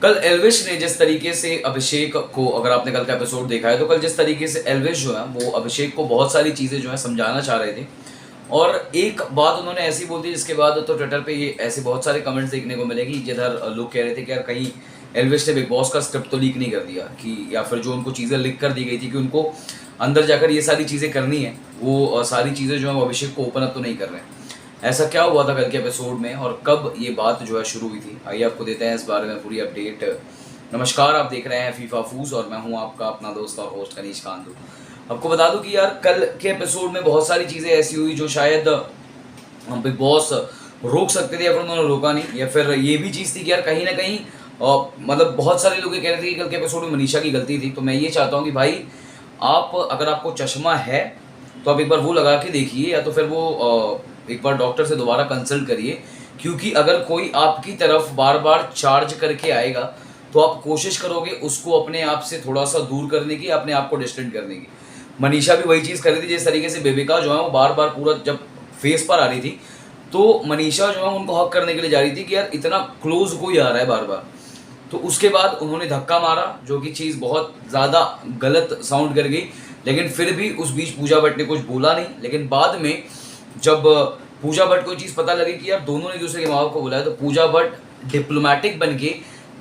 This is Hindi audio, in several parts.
कल एल्विश ने जिस तरीके से अभिषेक को, अगर आपने कल का एपिसोड देखा है तो कल जिस तरीके से एल्विश जो है वो अभिषेक को बहुत सारी चीज़ें जो है समझाना चाह रहे थे, और एक बात उन्होंने ऐसी बोल दी जिसके बाद तो ट्विटर पे ये ऐसे बहुत सारे कमेंट्स देखने को मिलेगी जिधर लोग कह रहे थे कि यार कहीं एल्विश ने बिग बॉस का स्क्रिप्ट तो लीक नहीं कर दिया, कि या फिर जो उनको चीज़ें लिख कर दी गई थी कि उनको अंदर जाकर ये सारी चीज़ें करनी है, वो सारी चीज़ें जो है वो अभिषेक को ओपन अप तो नहीं कर रहे हैं। ऐसा क्या हुआ था कल के एपिसोड में और कब ये बात जो है शुरू हुई थी, आइए आपको देते हैं इस बारे में पूरी अपडेट। नमस्कार, आप देख रहे हैं फीफा फूज और मैं हूं आपका अपना दोस्त और होस्ट कनीश कांदू। आपको बता दूं कि यार कल के एपिसोड में बहुत सारी चीज़ें ऐसी हुई जो शायद बिग बॉस रोक सकते थे या फिर उन्होंने रोका नहीं, या फिर ये भी चीज़ थी कि यार कहीं ना कहीं मतलब बहुत सारे लोग ये कह रहे थे कि कल के एपिसोड में मनीषा की गलती थी। तो मैं ये चाहता हूँ कि भाई आप, अगर आपको चश्मा है तो आप एक बार वो लगा के देखिए, या तो फिर वो एक बार डॉक्टर से दोबारा कंसल्ट करिए, क्योंकि अगर कोई आपकी तरफ बार बार चार्ज करके आएगा तो आप कोशिश करोगे उसको अपने आप से थोड़ा सा दूर करने की, अपने आप को डिस्टेंट करने की। मनीषा भी वही चीज़ कर रही थी, जिस तरीके से बेबिका जो है वो बार बार पूरा जब फेस पर आ रही थी तो मनीषा जो है उनको हक करने के लिए जा रही थी कि यार इतना क्लोज कोई आ रहा है बार बार। तो उसके बाद उन्होंने धक्का मारा, जो कि चीज़ बहुत ज़्यादा गलत साउंड कर गई, लेकिन फिर भी उस बीच पूजा भट्ट ने कुछ बोला नहीं। लेकिन बाद में जब पूजा भट्ट को चीज़ पता लगी कि यार दोनों ने दूसरे के माँ बाप को बुलाया, तो पूजा भट्ट डिप्लोमेटिक बन के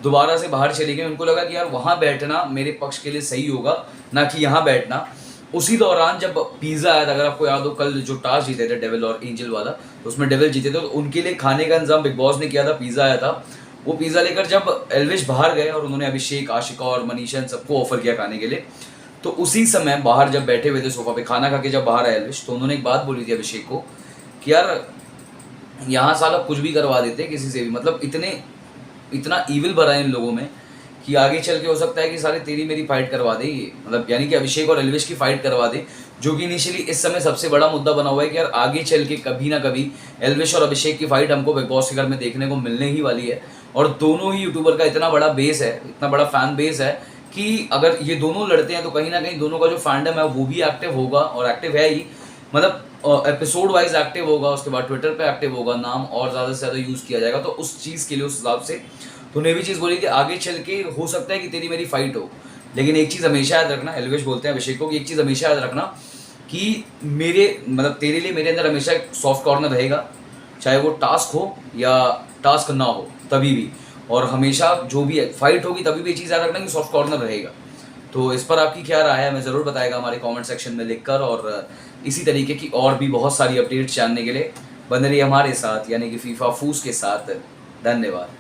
दोबारा से बाहर चले गए। उनको लगा कि यार वहाँ बैठना मेरे पक्ष के लिए सही होगा, ना कि यहाँ बैठना। उसी दौरान जब पिज़्ज़ा आया था, अगर आपको याद हो कल जो टास्क जीते थे डेविल और एंजल वाला, तो उसमें डेविल जीते थे, तो उनके लिए खाने का इंतजाम बिग बॉस ने किया था, पिज़्ज़ा आया था। वो पिज़्ज़ा लेकर जब एल्विश बाहर गए और उन्होंने अभिषेक, आशिका और मनीषा इन सबको ऑफर किया खाने के लिए, तो उसी समय बाहर जब बैठे हुए थे सोफा पे खाना खा के जब बाहर आए एल्विश, तो उन्होंने एक बात बोली थी अभिषेक को कि यार यहाँ साला कुछ भी करवा देते किसी से भी, मतलब इतना ईविल भरा है इन लोगों में कि आगे चल के हो सकता है कि सारे तेरी मेरी फाइट करवा दे ये, मतलब यानी कि अभिषेक और एल्विश की फाइट करवा दे, जो कि इनिशियली इस समय सबसे बड़ा मुद्दा बना हुआ है कि यार आगे चल के कभी ना कभी एल्विश और अभिषेक की फाइट हमको बिग बॉस के घर में देखने को मिलने ही वाली है। और दोनों ही यूट्यूबर का इतना बड़ा बेस है, इतना बड़ा फैन बेस है कि अगर ये दोनों लड़ते हैं तो कहीं ना कहीं दोनों का जो फैंडम है वो भी एक्टिव होगा, और एक्टिव है ही, मतलब एपिसोड वाइज एक्टिव होगा, उसके बाद ट्विटर पे एक्टिव होगा, नाम और ज़्यादा से ज़्यादा यूज़ किया जाएगा। तो उस चीज़ के लिए उस हिसाब से तो उन्हें भी चीज़ बोली कि आगे चल के हो सकता है कि तेरी मेरी फाइट हो, लेकिन एक चीज़ हमेशा याद रखना, एल्विश बोलते हैं अभिषेक को कि एक चीज़ हमेशा याद रखना कि मेरे मतलब तेरे लिए मेरे अंदर हमेशा एक सॉफ्ट कॉर्नर रहेगा, चाहे वो टास्क हो या टास्क ना हो, तभी भी, और हमेशा जो भी फाइट होगी तभी भी ये चीज़ याद रखना कि सॉफ्ट कॉर्नर रहेगा। तो इस पर आपकी क्या राय है हमें ज़रूर बताएगा हमारे कमेंट सेक्शन में लिखकर, और इसी तरीके की और भी बहुत सारी अपडेट्स जानने के लिए बने रहिए हमारे साथ, यानी कि फीफा फूस के साथ। धन्यवाद।